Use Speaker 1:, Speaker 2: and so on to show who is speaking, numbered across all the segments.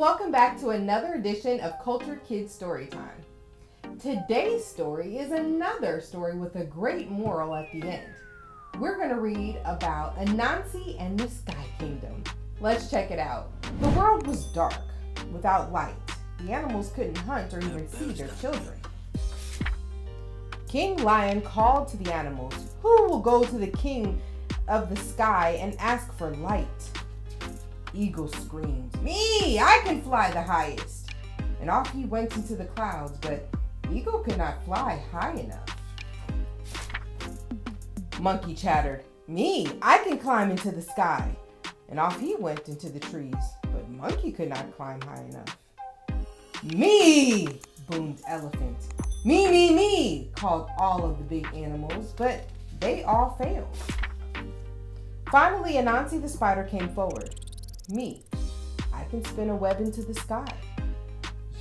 Speaker 1: welcome back to another edition of Culture Kids Storytime. Today's story is another story with a great moral at the end. We're going to read about Anansi and the Sky Kingdom. Let's check it out. The world was dark, without light. The animals couldn't hunt or even see their children. King Lion called to the animals, "Who will go to the king of the sky and ask for light?" Eagle screamed, "Me! I can fly the highest!" And off he went into the clouds, but Eagle could not fly high enough. Monkey chattered, "Me! I can climb into the sky!" And off he went into the trees, but Monkey could not climb high enough. "Me!" boomed Elephant. Me, called all of the big animals, but they all failed. Finally, Anansi the spider came forward. "Me, I can spin a web into the sky."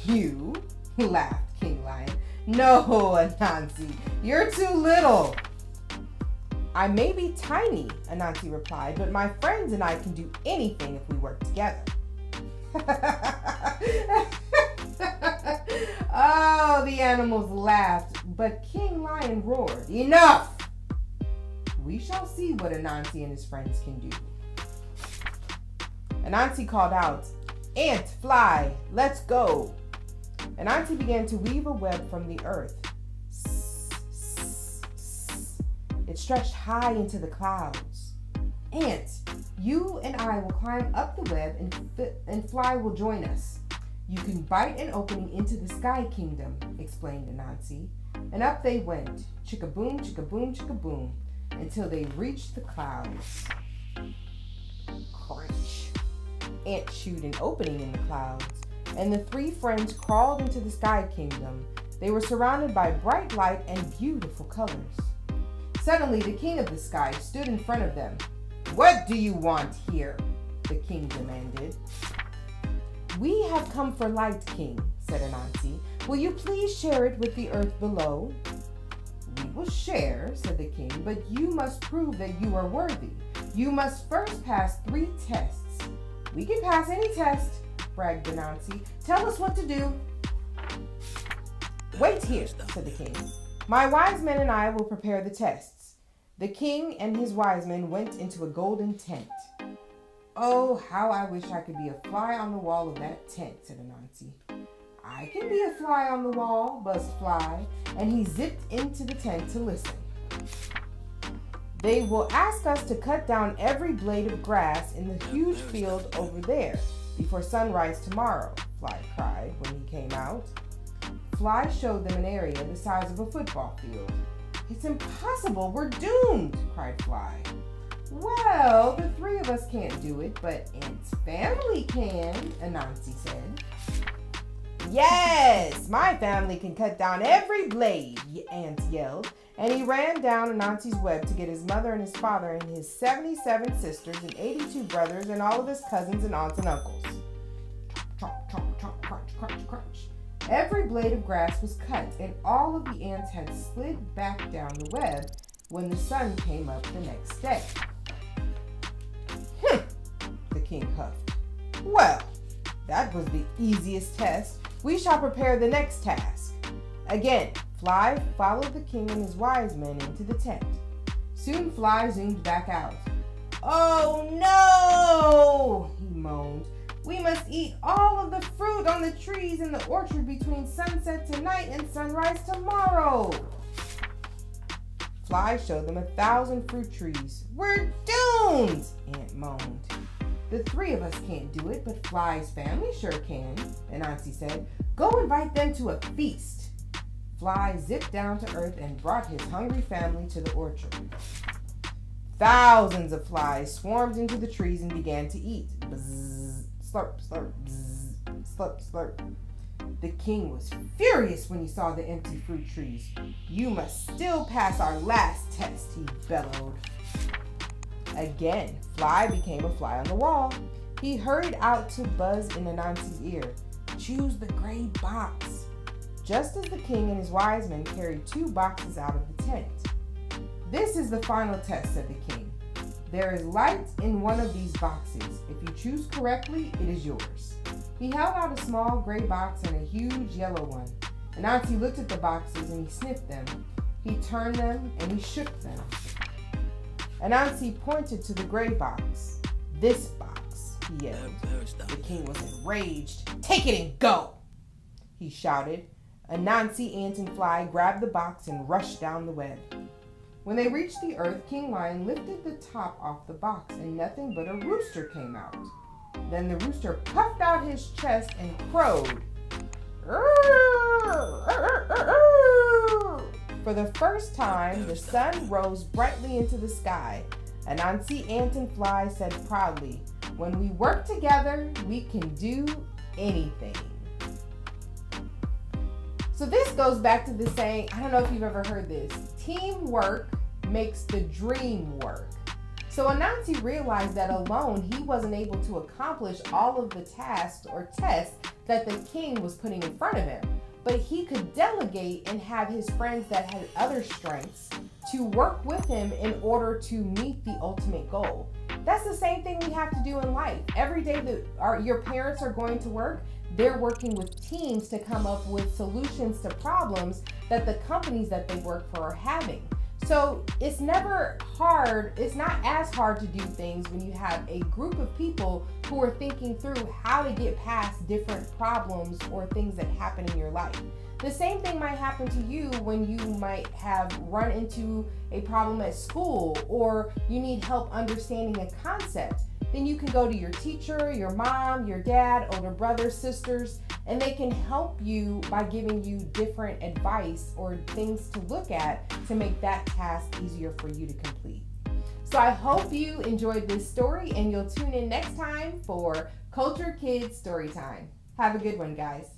Speaker 1: "You?" laughed King Lion. "No, Anansi, you're too little." "I may be tiny," Anansi replied, "but my friends and I can do anything if we work together." Oh, the animals laughed, but King Lion roared, "Enough! We shall see what Anansi and his friends can do." Anansi called out, "Ant, fly, let's go." Anansi began to weave a web from the earth. It stretched high into the clouds. "Ant, you and I will climb up the web and Fly will join us. You can bite an opening into the Sky Kingdom," explained Anansi. And up they went, chicka-boom, chicka-boom, chicka-boom, until they reached the clouds. Crunch. Ant chewed an opening in the clouds, and the three friends crawled into the Sky Kingdom. They were surrounded by bright light and beautiful colors. Suddenly, the king of the sky stood in front of them. "What do you want here?" the king demanded. "We have come for light, King," said Anansi. "Will you please share it with the earth below?" "We will share," said the king, "but you must prove that you are worthy. You must first pass 3 tests." "We can pass any test," bragged Anansi. "Tell us what to do." "Wait here," said the king. "My wise men and I will prepare the tests." The king and his wise men went into a golden tent. "Oh, how I wish I could be a fly on the wall of that tent," said Anansi. "I can be a fly on the wall," buzzed Fly, and he zipped into the tent to listen. "They will ask us to cut down every blade of grass in the huge field over there before sunrise tomorrow," Fly cried when he came out. Fly showed them an area the size of a football field. "It's impossible, we're doomed," cried Fly. "Well, the 3 of us can't do it, but Ant's family can," Anansi said. "Yes, my family can cut down every blade," Ant yelled, and he ran down Anansi's web to get his mother and his father and his 77 sisters and 82 brothers and all of his cousins and aunts and uncles. Chomp, chomp, chomp, crunch, crunch, crunch. Every blade of grass was cut, and all of the ants had slid back down the web when the sun came up the next day. The king huffed. "Well, that was the easiest test. We shall prepare the next task." Again, Fly followed the king and his wise men into the tent. Soon Fly zoomed back out. "Oh no!" he moaned. "We must eat all of the fruit on the trees in the orchard between sunset tonight and sunrise tomorrow." Fly showed them 1,000 fruit trees. "We're doomed!" Ant moaned. "The 3 of us can't do it, but Fly's family sure can," Anansi said. "Go invite them to a feast." Fly zipped down to earth and brought his hungry family to the orchard. Thousands of flies swarmed into the trees and began to eat. Bzzz, slurp, slurp, bzzz, slurp, slurp. The king was furious when he saw the empty fruit trees. "You must still pass our last test," he bellowed. Again, Fly became a fly on the wall. He hurried out to buzz in Anansi's ear. "Choose the gray box." Just as the king and his wise men carried 2 boxes out of the tent. "This is the final test," said the king. "There is light in one of these boxes. If you choose correctly, it is yours." He held out a small gray box and a huge yellow one. Anansi looked at the boxes and he sniffed them. He turned them and he shook them. Anansi pointed to the gray box. "This box," he yelled. The king was enraged. "Take it and go!" he shouted. Anansi, ant, and fly grabbed the box and rushed down the web. When they reached the earth, King Lion lifted the top off the box and nothing but a rooster came out. Then the rooster puffed out his chest and crowed. For the first time, the sun rose brightly into the sky. Anansi, ant, and fly said proudly, "When we work together, we can do anything." So this goes back to the saying, I don't know if you've ever heard this, teamwork makes the dream work. So Anansi realized that alone he wasn't able to accomplish all of the tasks or tests that the king was putting in front of him. But he could delegate and have his friends that had other strengths to work with him in order to meet the ultimate goal. That's the same thing we have to do in life. Every day that your parents are going to work, they're working with teams to come up with solutions to problems that the companies that they work for are having. So it's never hard, it's not as hard to do things when you have a group of people who are thinking through how to get past different problems or things that happen in your life. The same thing might happen to you when you might have run into a problem at school or you need help understanding a concept. Then you can go to your teacher, your mom, your dad, older brothers, sisters, and they can help you by giving you different advice or things to look at to make that task easier for you to complete. So I hope you enjoyed this story and you'll tune in next time for Culture Kids Storytime. Have a good one, guys.